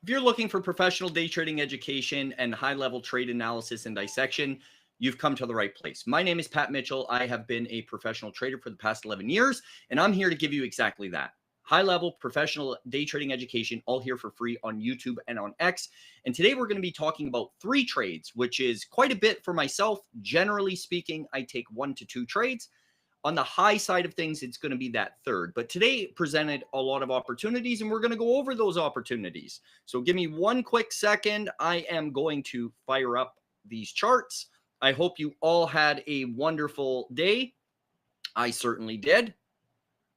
If you're looking for professional day trading education and high-level trade analysis and dissection, you've come to the right place. My name is Pat Mitchell. I have been a professional trader for the past 11 years, and I'm here to give you exactly that. High-level professional day trading education, all here for free on YouTube and on X. And today we're going to be talking about 3 trades, which is quite a bit for myself. Generally speaking, I take 1 to 2 trades. On the high side of things, it's going to be that third. But today presented a lot of opportunities, and we're going to go over those opportunities. So give me one quick second. I am going to fire up these charts. I hope you all had a wonderful day. I certainly did.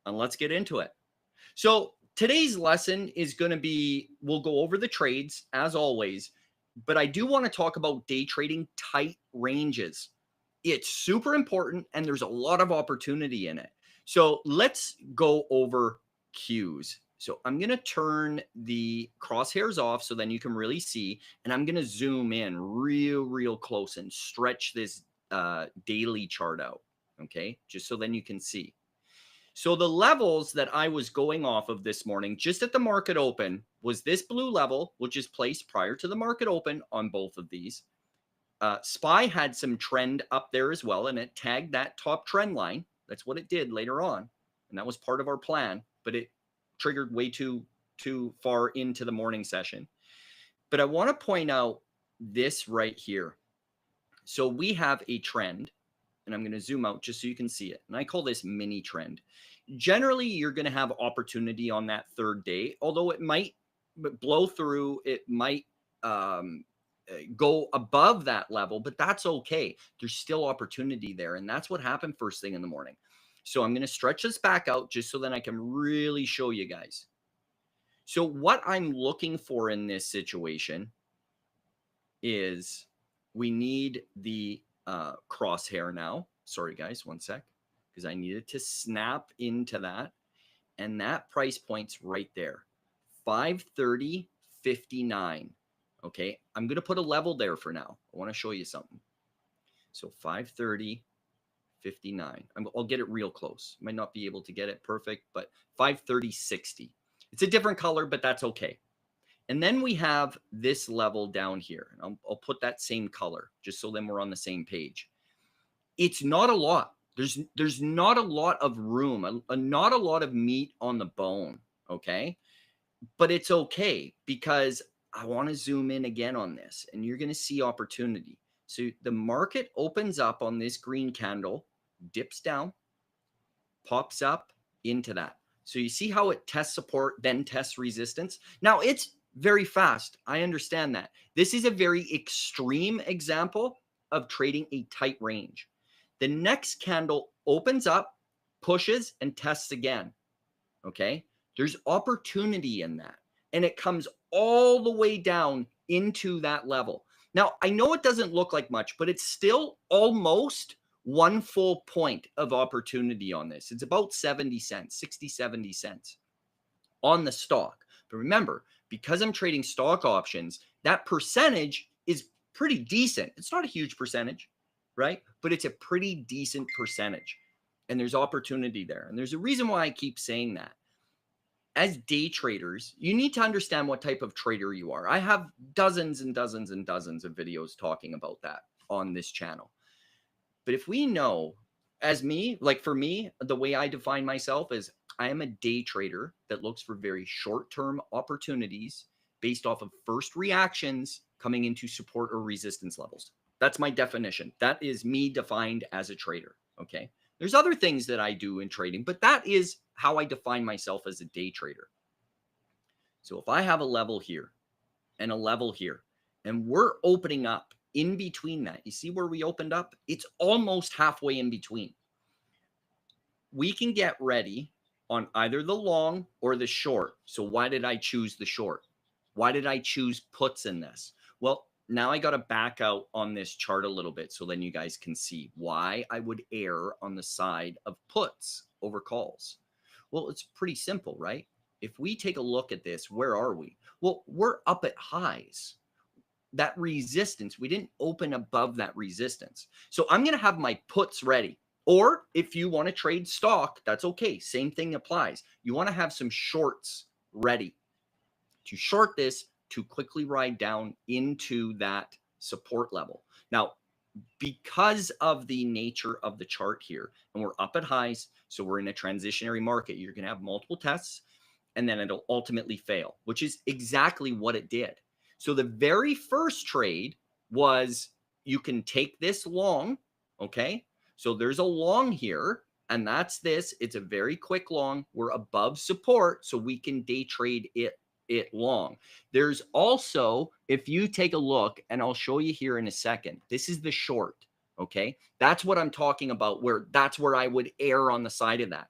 And let's get into it. So today's lesson is going to be, we'll go over the trades as always, but I do want to talk about day trading tight ranges. It's super important, and there's a lot of opportunity in it. So let's go over cues. So I'm going to turn the crosshairs off so then you can really see, and I'm going to zoom in real close and stretch this daily chart out, okay? Just so then you can see. So the levels that I was going off of this morning, just at the market open, was this blue level, which is placed prior to the market open on both of these. SPY had some trend up there as well, and it tagged that top trend line. That's what it did later on, and that was part of our plan, but it triggered way too far into the morning session. But I want to point out this right here. So we have a trend, and I'm going to zoom out just so you can see it, and I call this mini trend. Generally, you're going to have opportunity on that third day, although it might blow through, it might go above that level, but that's okay. There's still opportunity there, and that's what happened first thing in the morning. So I'm going to stretch this back out just so then I can really show you guys. So what I'm looking for in this situation is we need the crosshair now. Sorry guys, one sec, because I needed to snap into that, and that price point's right there, 530.59. Okay, I'm going to put a level there for now. I want to show you something. So 530.59. I'll get it real close. Might not be able to get it perfect, but 530.60. It's a different color, but that's okay. And then we have this level down here. I'll put that same color just so then we're on the same page. It's not a lot. There's not a lot of room, not a lot of meat on the bone, okay? But it's okay because I want to zoom in again on this, and you're going to see opportunity. So the market opens up on this green candle, dips down, pops up into that. So you see how it tests support, then tests resistance. Now it's very fast. I understand that. This is a very extreme example of trading a tight range. The next candle opens up, pushes, and tests again. Okay? There's opportunity in that. And it comes all the way down into that level. Now, I know it doesn't look like much, but it's still almost 1 full point of opportunity on this. It's about 70 cents, 60, 70 cents on the stock. But remember, because I'm trading stock options, that percentage is pretty decent. It's not a huge percentage, right? But it's a pretty decent percentage. And there's opportunity there. And there's a reason why I keep saying that. As day traders, you need to understand what type of trader you are. I have dozens and dozens and dozens of videos talking about that on this channel. But if we know, as me, like for me, the way I define myself is I am a day trader that looks for very short-term opportunities based off of first reactions coming into support or resistance levels. That's my definition. That is me defined as a trader, okay? There's other things that I do in trading, but that is how I define myself as a day trader. So if I have a level here and a level here, and we're opening up in between that, you see where we opened up? It's almost halfway in between. We can get ready on either the long or the short. So why did I choose the short? Why did I choose puts in this? Well, now I got to back out on this chart a little bit so then you guys can see why I would err on the side of puts over calls. Well, it's pretty simple, right? If we take a look at this, where are we? Well, we're up at highs. That resistance, we didn't open above that resistance. So I'm going to have my puts ready. Or if you want to trade stock, that's okay. Same thing applies. You want to have some shorts ready to short this to quickly ride down into that support level. Now, because of the nature of the chart here, and we're up at highs, so we're in a transitionary market, you're going to have multiple tests, and then it'll ultimately fail, which is exactly what it did. So the very first trade was, you can take this long, okay? So there's a long here, and that's this. It's a very quick long. We're above support, so we can day trade it long. There's also, if you take a look, and I'll show you here in a second, this is the short, okay? That's what I'm talking about, that's where I would err on the side of that.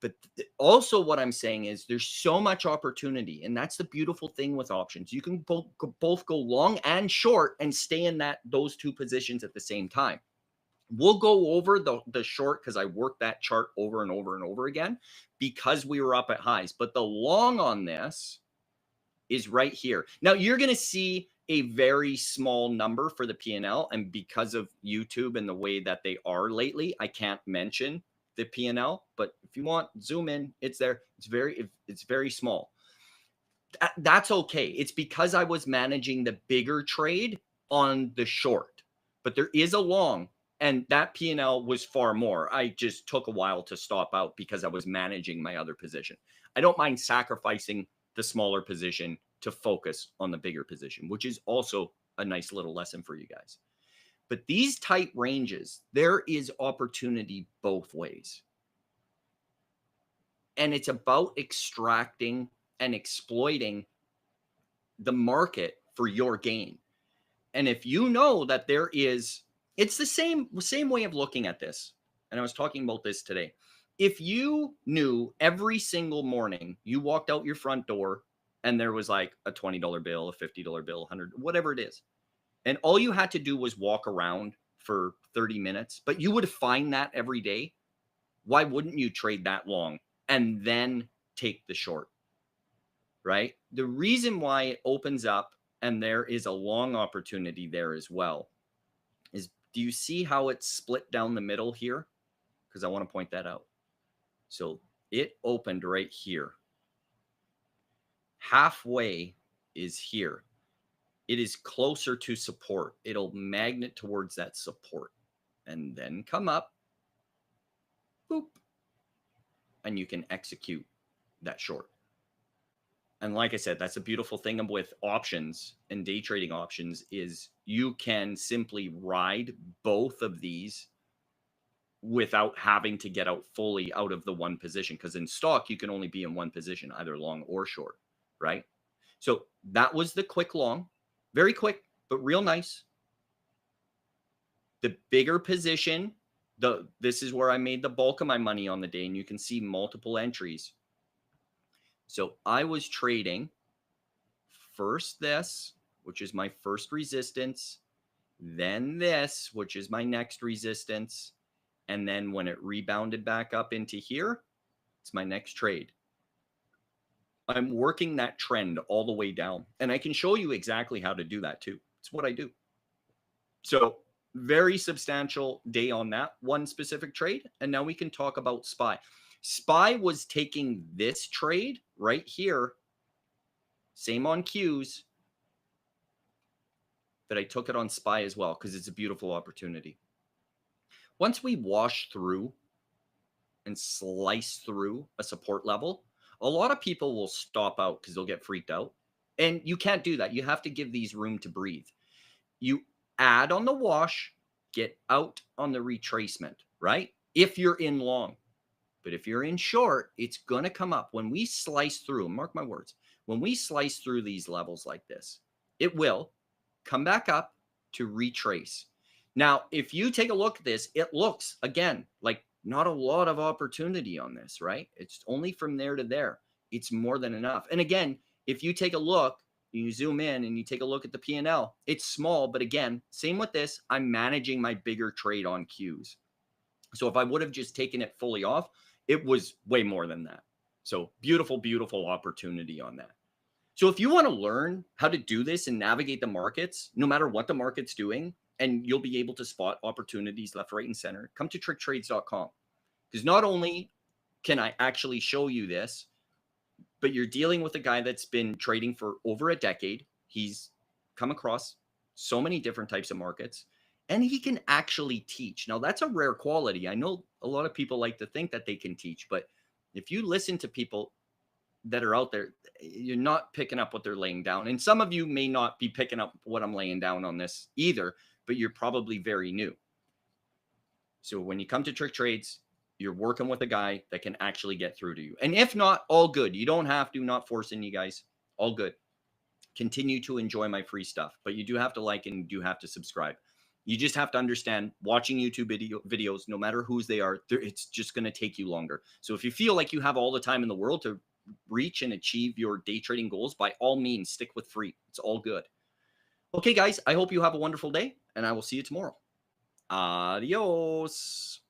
But also what I'm saying is there's so much opportunity, and that's the beautiful thing with options. You can both go long and short and stay in those two positions at the same time. We'll go over the short because I worked that chart over and over and over again because we were up at highs. But the long on this is right here. Now you're going to see a very small number for the P&L, and because of YouTube and the way that they are lately, I can't mention the P&L, but if you want, zoom in, it's there. It's very small. That's okay. It's because I was managing the bigger trade on the short, but there is a long, and that P&L was far more. I just took a while to stop out because I was managing my other position. I don't mind sacrificing the smaller position to focus on the bigger position, which is also a nice little lesson for you guys. But these tight ranges, there is opportunity both ways. And it's about extracting and exploiting the market for your gain. And if you know that there is, it's the same way of looking at this. And I was talking about this today. If you knew every single morning you walked out your front door and there was like a $20 bill, a $50 bill, 100, whatever it is, and all you had to do was walk around for 30 minutes, but you would find that every day, why wouldn't you trade that long and then take the short, right? The reason why it opens up and there is a long opportunity there as well is, do you see how it's split down the middle here? Because I want to point that out. So it opened right here. Halfway is here. It is closer to support. It'll magnet towards that support and then come up, boop, and you can execute that short. And like I said, that's a beautiful thing with options and day trading options is you can simply ride both of these without having to get out fully out of the one position. Because in stock, you can only be in one position, either long or short, right? So that was the quick long. Very quick, but real nice. The bigger position, this is where I made the bulk of my money on the day, and you can see multiple entries. So I was trading first this, which is my first resistance, then this, which is my next resistance, and then when it rebounded back up into here, it's my next trade. I'm working that trend all the way down, and I can show you exactly how to do that too. It's what I do. So very substantial day on that one specific trade. And now we can talk about SPY. SPY was taking this trade right here, same on Qs, but I took it on SPY as well because it's a beautiful opportunity. Once we wash through and slice through a support level, a lot of people will stop out because they'll get freaked out. And you can't do that. You have to give these room to breathe. You add on the wash, get out on the retracement, right? If you're in long. But if you're in short, it's going to come up. When we slice through, mark my words, when we slice through these levels like this, it will come back up to retrace. Now, if you take a look at this, it looks, again, like not a lot of opportunity on this, right? It's only from there to there. It's more than enough. And again, if you take a look, you zoom in and you take a look at the P&L, it's small, but again, same with this, I'm managing my bigger trade on Qs. So if I would have just taken it fully off, it was way more than that. So beautiful, beautiful opportunity on that. So if you want to learn how to do this and navigate the markets, no matter what the market's doing, and you'll be able to spot opportunities left, right, and center, come to tricktrades.com. Because not only can I actually show you this, but you're dealing with a guy that's been trading for over a decade. He's come across so many different types of markets, and he can actually teach. Now, that's a rare quality. I know a lot of people like to think that they can teach, but if you listen to people that are out there, you're not picking up what they're laying down. And some of you may not be picking up what I'm laying down on this either, but you're probably very new. So when you come to Trick Trades, you're working with a guy that can actually get through to you. And if not, all good. You don't have to, not forcing you guys. All good. Continue to enjoy my free stuff, but you do have to like and you do have to subscribe. You just have to understand, watching YouTube videos, no matter whose they are, it's just going to take you longer. So if you feel like you have all the time in the world to reach and achieve your day trading goals, by all means, stick with free. It's all good. Okay, guys, I hope you have a wonderful day, and I will see you tomorrow. Adios.